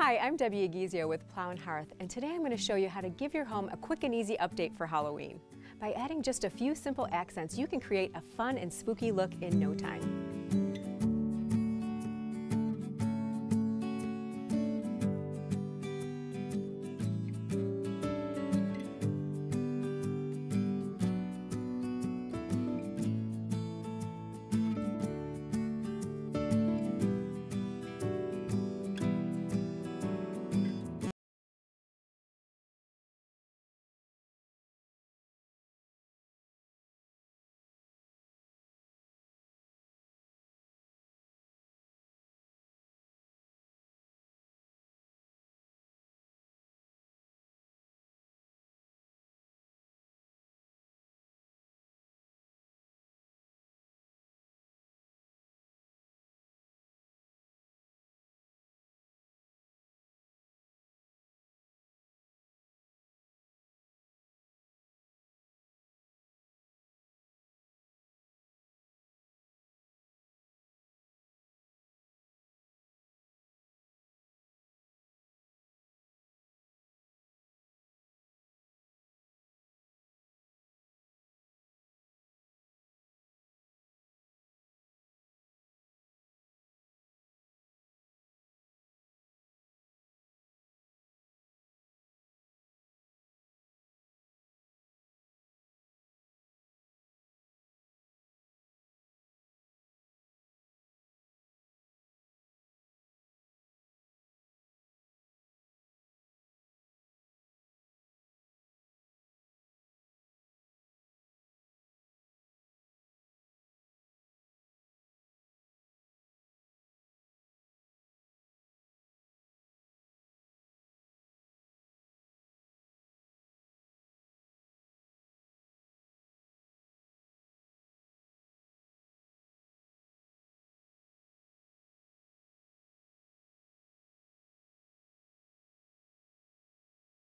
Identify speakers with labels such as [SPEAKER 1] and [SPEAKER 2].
[SPEAKER 1] Hi, I'm Debbie Aguizio with Plow and Hearth, and today I'm going to show you how to give your home a quick and easy update for Halloween. By adding just a few simple accents, you can create a fun and spooky look in no time.